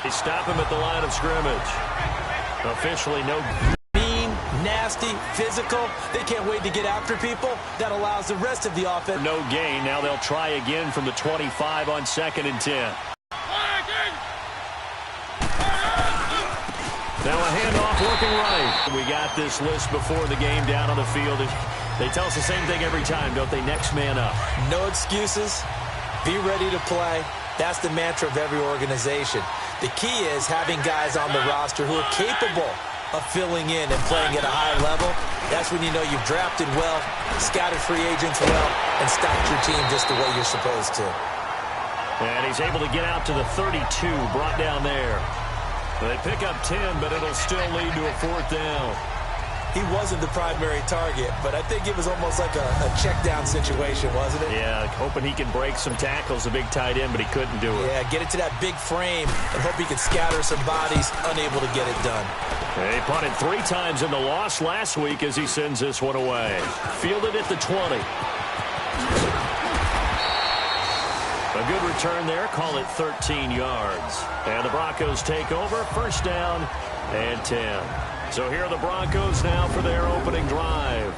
They stop him at the line of scrimmage. Officially no. Mean, nasty, physical. They can't wait to get after people. That allows the rest of the offense. No gain. Now they'll try again from the 25 on 2nd and 10. Now a handoff working right. We got this list before the game down on the field. They tell us the same thing every time, don't they? Next man up. No excuses. Be ready to play. That's the mantra of every organization. The key is having guys on the roster who are capable of filling in and playing at a high level. That's when you know you've drafted well, scouted free agents well, and stocked your team just the way you're supposed to. And he's able to get out to the 32, brought down there. They pick up 10, but it'll still lead to a 4th down. He wasn't the primary target, but I think it was almost like a check down situation, wasn't it? Yeah, hoping he can break some tackles, a big tight end, but he couldn't do it. Yeah, get it to that big frame and hope he could scatter some bodies, unable to get it done. He punted 3 times in the loss last week as he sends this one away. Fielded at the 20. A good return there, call it 13 yards. And the Broncos take over, 1st down and 10. So here are the Broncos now for their opening drive.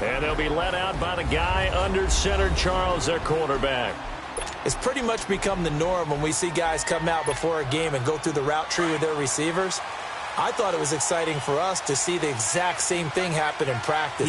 And they'll be led out by the guy under center, Charles, their quarterback. It's pretty much become the norm when we see guys come out before a game and go through the route tree with their receivers. I thought it was exciting for us to see the exact same thing happen in practice.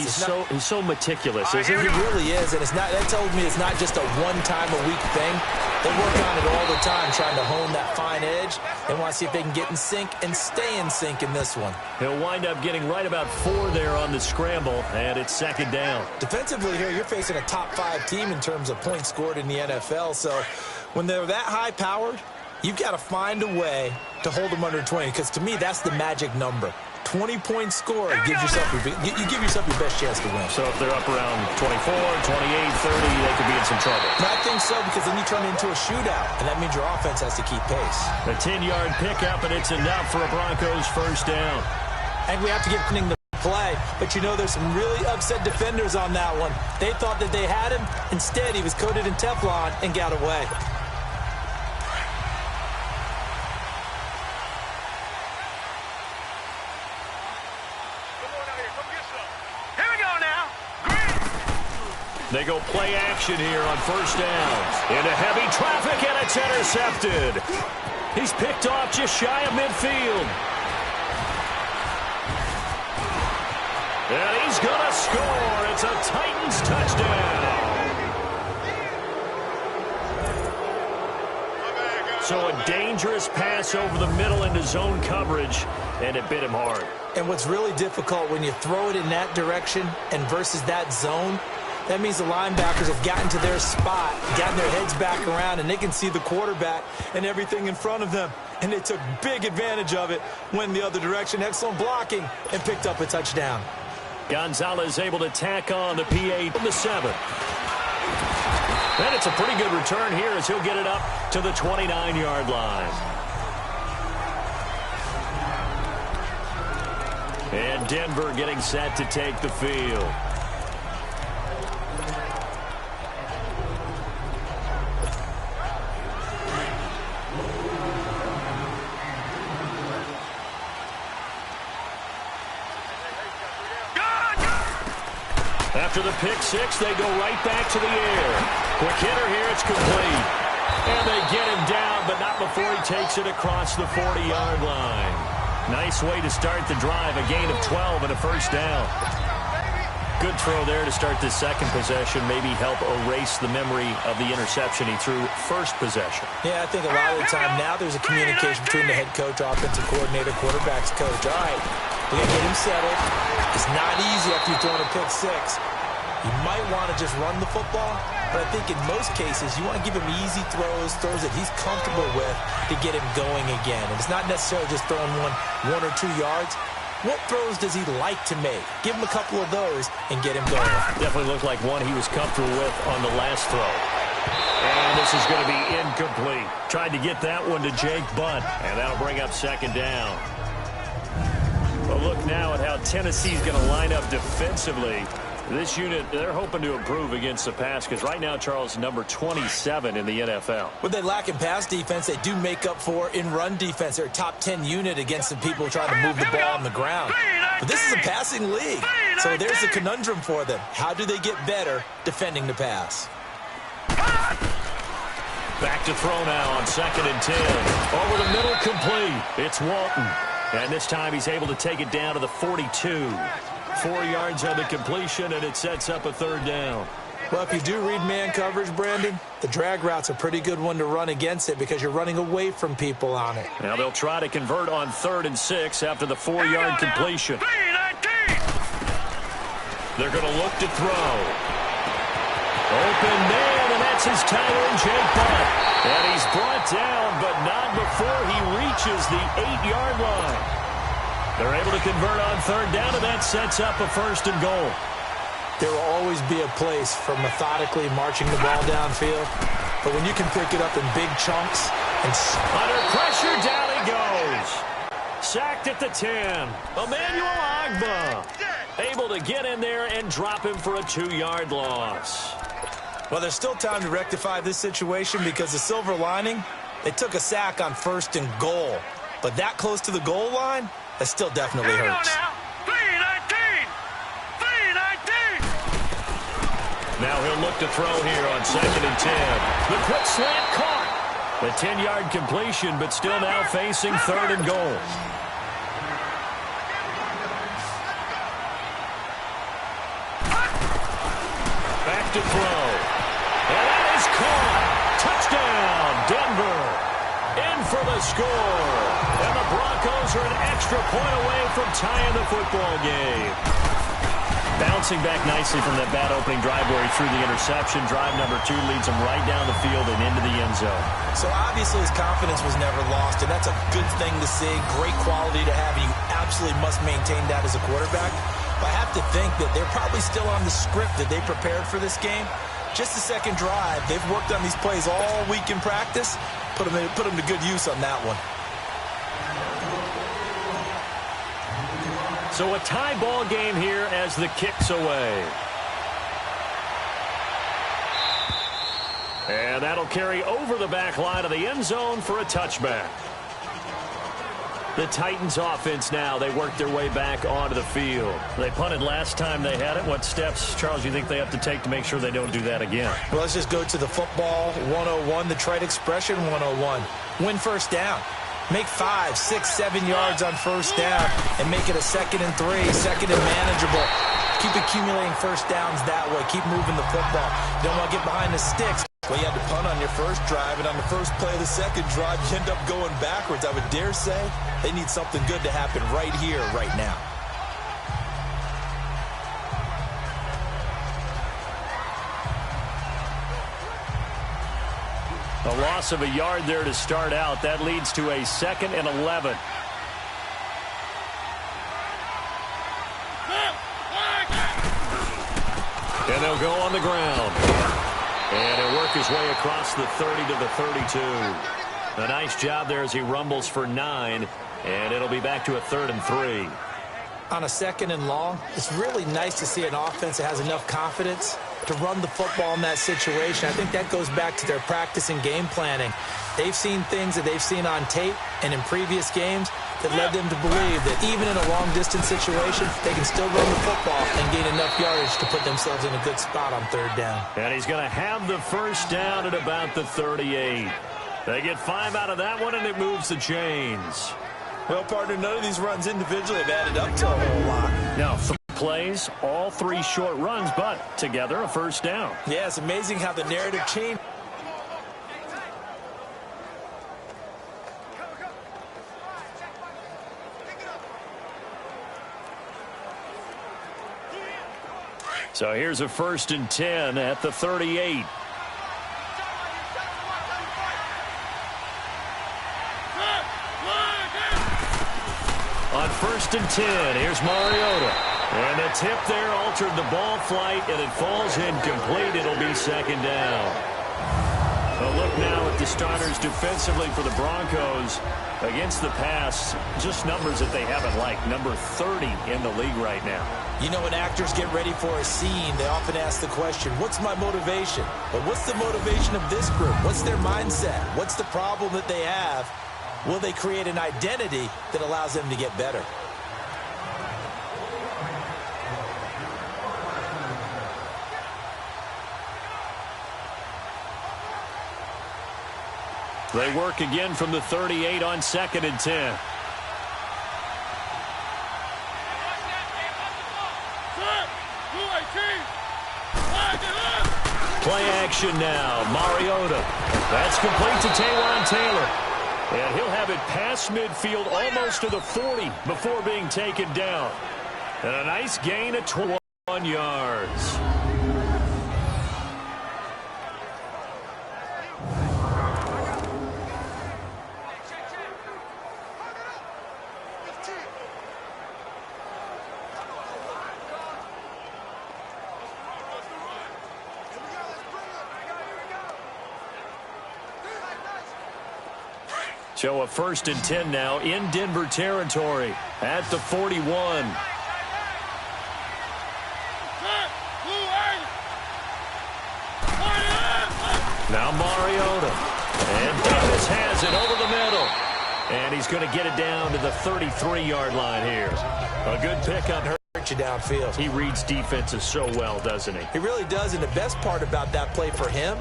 He's so meticulous, isn't he? He really is, and that tells me it's not just a one-time-a-week thing. They work on it all the time, trying to hone that fine edge. They want to see if they can get in sync and stay in sync in this one. He'll wind up getting right about 4 there on the scramble, and it's 2nd down. Defensively here, you're facing a top-5 team in terms of points scored in the NFL, so when they're that high-powered, you've got to find a way to hold them under 20, because to me, that's the magic number. 20 points scored gives yourself you give yourself your best chance to win. So if they're up around 24, 28, 30, they could be in some trouble. I think so, because then you turn it into a shootout, and that means your offense has to keep pace. A 10-yard pickup, and it's enough for a Broncos 1st down. And we have to give the play, but you know there's some really upset defenders on that one. They thought that they had him. Instead, he was coated in Teflon and got away. They go play action here on 1st down. Into heavy traffic, and it's intercepted. He's picked off just shy of midfield. And he's going to score. It's a Titans touchdown. So a dangerous pass over the middle into zone coverage, and it bit him hard. And what's really difficult when you throw it in that direction and versus that zone, that means the linebackers have gotten to their spot, gotten their heads back around, and they can see the quarterback and everything in front of them. And they took big advantage of it, went the other direction, excellent blocking, and picked up a touchdown. Gonzalez able to tack on the PA from the 7. And it's a pretty good return here as he'll get it up to the 29-yard line. And Denver getting set to take the field. After the pick 6, they go right back to the air. Quick hitter here, it's complete. And they get him down, but not before he takes it across the 40-yard line. Nice way to start the drive, a gain of 12 and a 1st down. Good throw there to start the 2nd possession, maybe help erase the memory of the interception he threw 1st possession. Yeah, I think a lot of the time now there's a communication between the head coach, offensive coordinator, quarterback's coach. All right, we're going to get him settled. It's not easy after you've thrown a pick 6. You might want to just run the football, but I think in most cases you want to give him easy throws that he's comfortable with to get him going again. And it's not necessarily just throwing one or 2 yards. What throws does he like to make? Give him a couple of those and get him going. Definitely looked like one he was comfortable with on the last throw. And this is going to be incomplete. Tried to get that one to Jake Bunt, and that'll bring up 2nd down. Well, look now at how Tennessee's going to line up defensively. This unit, they're hoping to improve against the pass because right now, Charles, number 27 in the NFL. What they lack in pass defense, they do make up for in run defense. They're a top 10 unit against the people trying to move the ball on the ground. But this is a passing league, so there's a conundrum for them. How do they get better defending the pass? Back to throw now on 2nd and 10. Over the middle, complete. It's Walton. And this time he's able to take it down to the 42. 4 yards on the completion, and it sets up a 3rd down. Well, if you do read man coverage, Brandon, the drag route's a pretty good one to run against it because you're running away from people on it. Now they'll try to convert on 3rd and 6 after the 4-yard completion. They're going to look to throw. Open man, and that's his tight end, Jake Butt. And he's brought down, but not before he reaches the 8-yard line. They're able to convert on 3rd down, and that sets up a 1st and goal. There will always be a place for methodically marching the ball downfield, but when you can pick it up in big chunks and under pressure, down he goes. Sacked at the 10. Emmanuel Agba able to get in there and drop him for a 2-yard loss. Well, there's still time to rectify this situation because the silver lining, they took a sack on 1st and goal, but that close to the goal line, that still definitely hurts. Now he'll look to throw here on 2nd and 10. The quick slant caught. The 10-yard completion, but still now facing 3rd and goal. Back to throw. And that is caught. Touchdown, Denver. In for the score. And the Broncos are an extra point away from tying the football game. Bouncing back nicely from that bad opening drive where he threw the interception. Drive number 2 leads him right down the field and into the end zone. So obviously his confidence was never lost, and that's a good thing to see. Great quality to have, and you absolutely must maintain that as a quarterback. But I have to think that they're probably still on the script that they prepared for this game. Just the second drive. They've worked on these plays all week in practice. Put them to good use on that one. So a tie ball game here as the kick's away. And that'll carry over the back line of the end zone for a touchback. The Titans offense now, they work their way back onto the field. They punted last time they had it. What steps, Charles, you think they have to take to make sure they don't do that again? Well, let's just go to the football 101, the trite expression 101. Win 1st down. Make 5, 6, 7 yards on 1st down and make it a 2nd and 3, 2nd and manageable. Keep accumulating 1st downs that way. Keep moving the football. You don't want to get behind the sticks. Well, you had to punt on your 1st drive, and on the 1st play of the 2nd drive, you end up going backwards. I would dare say they need something good to happen right here, right now. A loss of a yard there to start out. That leads to a 2nd and 11. And they'll go on the ground. And he'll work his way across the 30 to the 32. A nice job there as he rumbles for 9. And it'll be back to a 3rd and 3. On a 2nd and long, it's really nice to see an offense that has enough confidence to run the football in that situation. I think that goes back to their practice and game planning. They've seen things that they've seen on tape and in previous games that led them to believe that even in a long-distance situation, they can still run the football and gain enough yardage to put themselves in a good spot on 3rd down. And he's going to have the 1st down at about the 38. They get 5 out of that one, and it moves the chains. Well, partner, none of these runs individually have added up to a whole lot. Now, 3 plays, all 3 short runs, but together a 1st down. Yeah, it's amazing how the narrative changed. So here's a 1st and 10 at the 38. On 1st and 10, here's Mariota. And the tip there altered the ball flight, and it falls incomplete. It'll be 2nd down. A look now at the starters defensively for the Broncos. Against the pass, just numbers that they haven't liked. Number 30 in the league right now. You know, when actors get ready for a scene, they often ask the question, what's my motivation? But what's the motivation of this group? What's their mindset? What's the problem that they have? Will they create an identity that allows them to get better? They work again from the 38 on 2nd and 10. Play action now. Mariota. That's complete to Taywan Taylor. And he'll have it past midfield almost to the 40 before being taken down. And a nice gain of 21 yards. So a 1st and 10 now in Denver territory at the 41. Now Mariota. And Davis has it over the middle. And he's going to get it down to the 33-yard line here. A good pickup. Hurt you downfield. He reads defenses so well, doesn't he? He really does, and the best part about that play for him,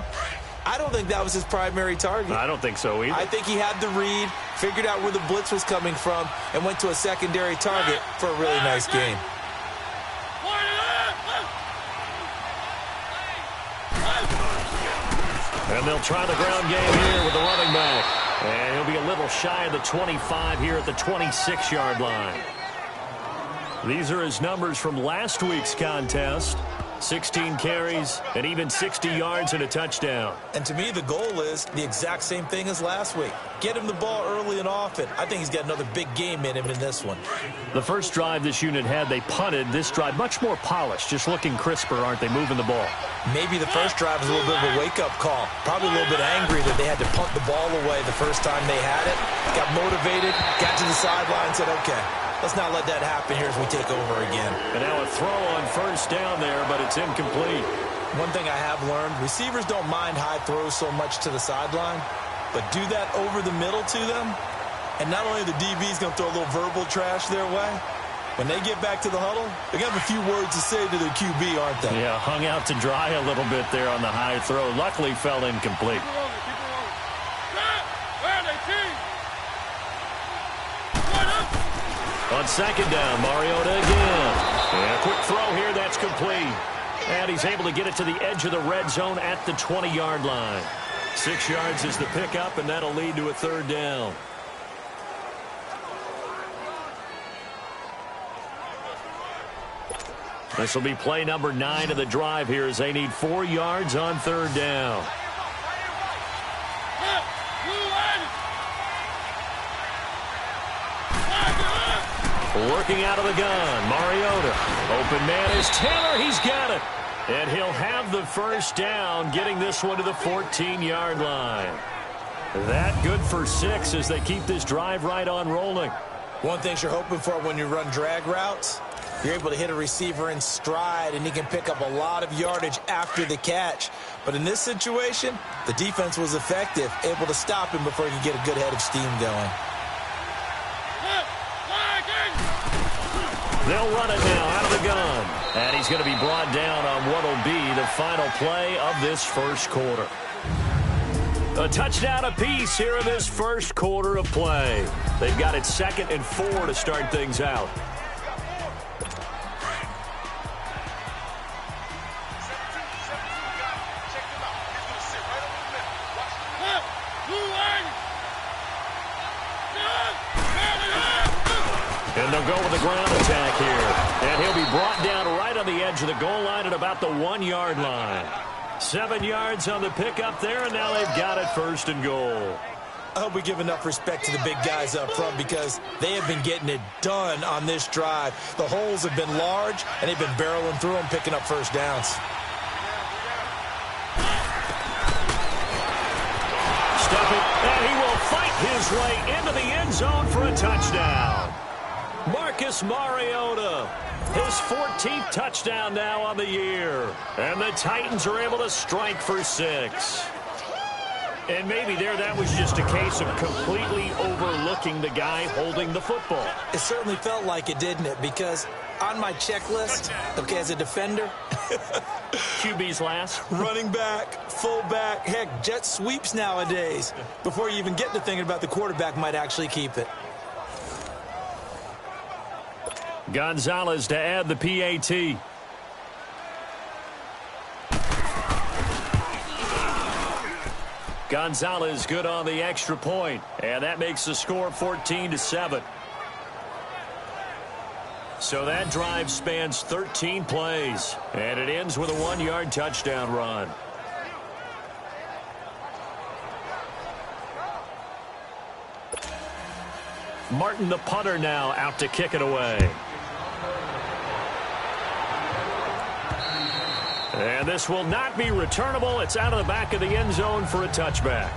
I don't think that was his primary target. I don't think so either. I think he had the read, figured out where the blitz was coming from, and went to a secondary target for a really nice game. And they'll try the ground game here with the running back. And he'll be a little shy of the 25 here at the 26-yard line. These are his numbers from last week's contest. 16 carries and even 60 yards and a touchdown. And to me, the goal is the exact same thing as last week. Get him the ball early and often. I think he's got another big game in him in this one. The first drive this unit had, they punted. This drive, much more polished, just looking crisper, aren't they, moving the ball? Maybe the first drive was a little bit of a wake-up call. Probably a little bit angry that they had to punt the ball away the first time they had it. Got motivated, got to the sideline, said, okay, let's not let that happen here as we take over again. And now a throw on 1st down there, but it's incomplete. One thing I have learned, receivers don't mind high throws so much to the sideline, but do that over the middle to them, and not only the DB's going to throw a little verbal trash their way, when they get back to the huddle, they're going to have a few words to say to their QB, aren't they? Yeah, hung out to dry a little bit there on the high throw. Luckily fell incomplete. On 2nd down, Mariota again. And a quick throw here, that's complete. And he's able to get it to the edge of the red zone at the 20-yard line. 6 yards is the pickup, and that'll lead to a 3rd down. This will be play number 9 of the drive here as they need 4 yards on 3rd down. Working out of the gun, Mariota. Open man is Taylor. He's got it. And he'll have the 1st down, getting this one to the 14-yard line. That good for 6 as they keep this drive right on rolling. One thing you're hoping for when you run drag routes, you're able to hit a receiver in stride, and he can pick up a lot of yardage after the catch. But in this situation, the defense was effective, able to stop him before he could get a good head of steam going. They'll run it now out of the gun. And he's going to be brought down on what will be the final play of this 1st quarter. A touchdown apiece here in this 1st quarter of play. They've got it 2nd and 4 to start things out. And they'll go with the ground attack here. And he'll be brought down right on the edge of the goal line at about the 1-yard line. 7 yards on the pickup there, and now they've got it 1st and goal. I hope we give enough respect to the big guys up front because they have been getting it done on this drive. The holes have been large, and they've been barreling through them, picking up 1st downs. his way into the end zone for a touchdown. Marcus Mariota, his 14th touchdown now on the year. And the Titans are able to strike for 6. And maybe that was just a case of completely overlooking the guy holding the football. It certainly felt like it, didn't it? Because on my checklist, okay, as a defender, QB's last. running back, fullback, heck, jet sweeps nowadays. Before you even get to thinking about the quarterback might actually keep it. Gonzalez to add the PAT. Gonzalez good on the extra point, and that makes the score 14-7. So that drive spans 13 plays, and it ends with a 1-yard touchdown run. Martin, the punter, now out to kick it away. And this will not be returnable. It's out of the back of the end zone for a touchback.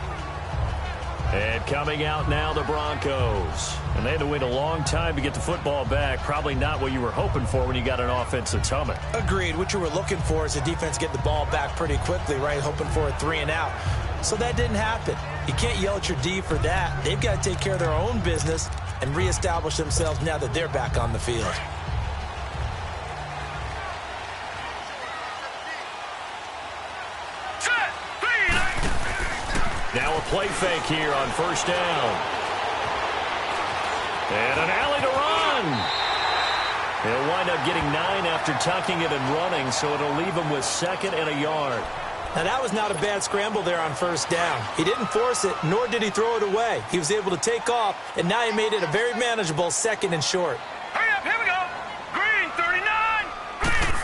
And coming out now, the Broncos. And they had to wait a long time to get the football back. Probably not what you were hoping for when you got an offense that's humming. Agreed. What you were looking for is the defense get the ball back pretty quickly, right? Hoping for a 3-and-out. So that didn't happen. You can't yell at your D for that. They've got to take care of their own business and reestablish themselves now that they're back on the field. Now a play fake here on first down. And an alley to run. He'll wind up getting 9 after tucking it and running, so it'll leave him with 2nd and a yard. Now, that was not a bad scramble there on first down. He didn't force it, nor did he throw it away. He was able to take off, and now he made it a very manageable 2nd and short. Hurry up, here we go. Green, 39. Green.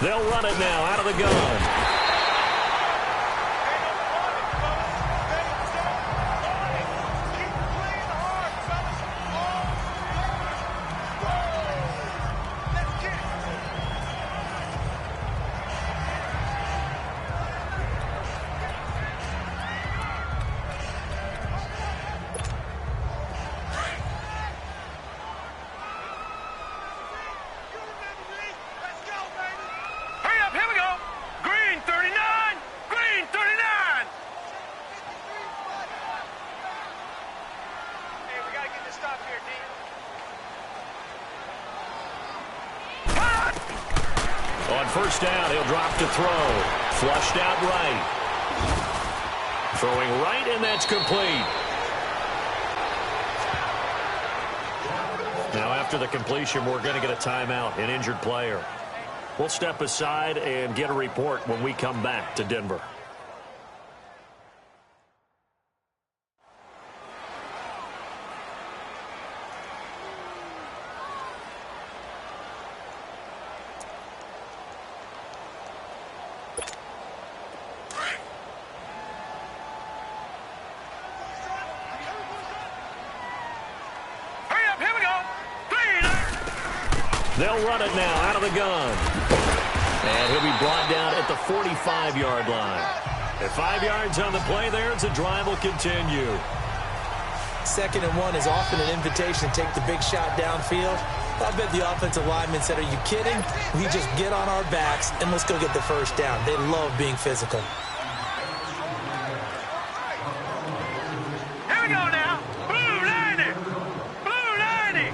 They'll run it now out of the gun. On first down, he'll drop to throw. Flushed out right. Throwing right, and that's complete. Now, after the completion, we're going to get a timeout, an injured player. We'll step aside and get a report when we come back to Denver. They'll run it now out of the gun. And he'll be brought down at the 45-yard line. At 5 yards on the play there, the drive will continue. 2nd and 1 is often an invitation to take the big shot downfield. I bet the offensive lineman said, "Are you kidding? We just get on our backs and let's go get the first down." They love being physical. Here we go now. Blue 90. Blue 90.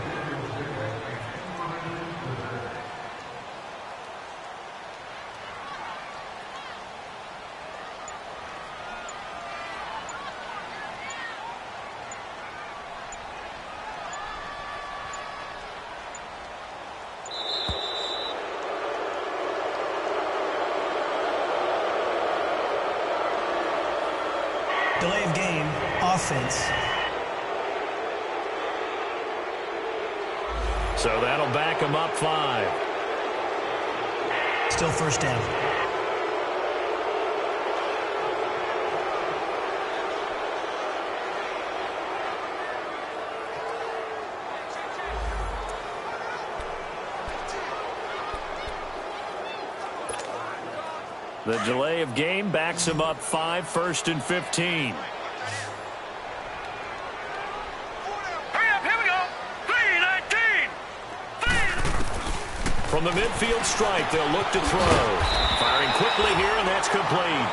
Delay of game, offense. So that'll back him up 5. Still first down. The delay of game backs him up 5, 1st and 15. From the midfield strike, they'll look to throw. Firing quickly here, and that's complete.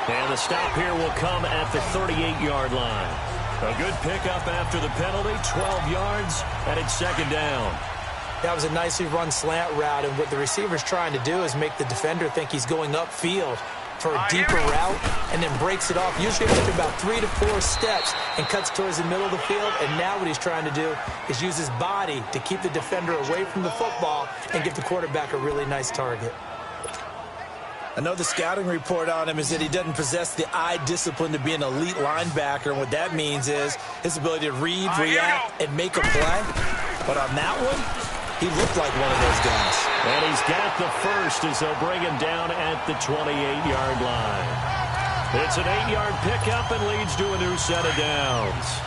And the stop here will come at the 38-yard line. A good pickup after the penalty, 12 yards, and it's second down. That was a nicely run slant route, and what the receiver's trying to do is make the defender think he's going upfield for a deeper route and then breaks it off, usually after about 3 to 4 steps, and cuts towards the middle of the field. And now what he's trying to do is use his body to keep the defender away from the football and give the quarterback a really nice target. I know the scouting report on him is that he doesn't possess the eye discipline to be an elite linebacker, and what that means is his ability to read, react, and make a play. But on that one, he looked like one of those guys. And he's got the first as they'll bring him down at the 28-yard line. It's an 8-yard pickup and leads to a new set of downs.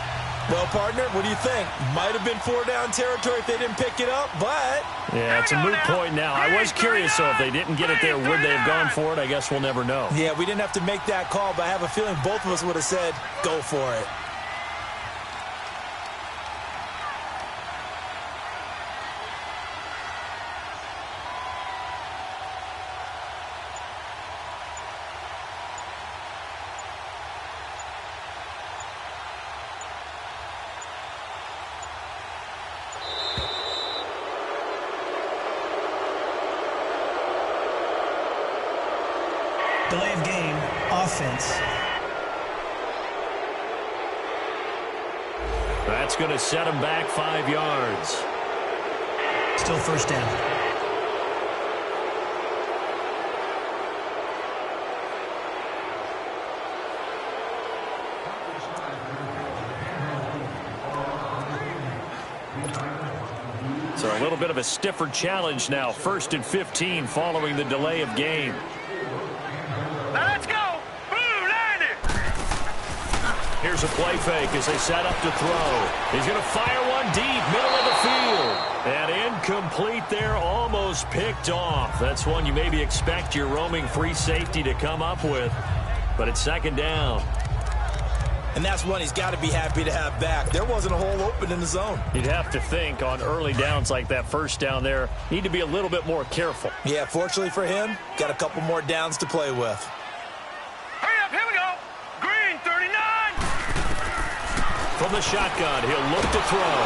Well, partner, what do you think? Might have been 4-down territory if they didn't pick it up, but... Yeah, it's a moot point now. I was curious, though, if they didn't get it there, would they have gone for it? I guess we'll never know. Yeah, we didn't have to make that call, but I have a feeling both of us would have said, go for it. Delay of game, offense. That's going to set him back 5 yards. Still first down. So a little bit of a stiffer challenge now. 1st and 15 following the delay of game. Now let's go. Blue, land it. Here's a play fake as they set up to throw. He's going to fire one deep, middle of the field. And incomplete there, almost picked off. That's one you maybe expect your roaming free safety to come up with. But it's second down. And that's one he's got to be happy to have back. There wasn't a hole open in the zone. You'd have to think on early downs like that first down there, need to be a little bit more careful. Yeah, fortunately for him, got a couple more downs to play with. Hurry up, here we go. Green, 39. From the shotgun, he'll look to throw.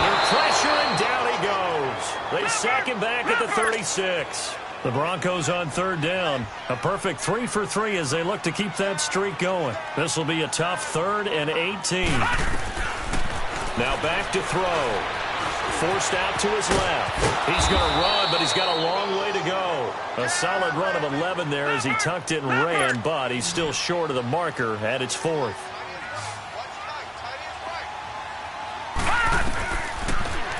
Under pressure, and down he goes. They sack him back at the 36. The Broncos on 3rd down. A perfect 3 for 3 as they look to keep that streak going. This will be a tough 3rd and 18. Now back to throw. Forced out to his left. He's going to run, but he's got a long way to go. A solid run of 11 there as he tucked it and ran, but he's still short of the marker at its 4th.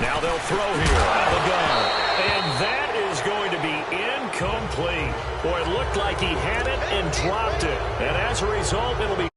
Now they'll throw here out of the gun. And that is going to be incomplete. Boy, it looked like he had it and dropped it. And as a result, it'll be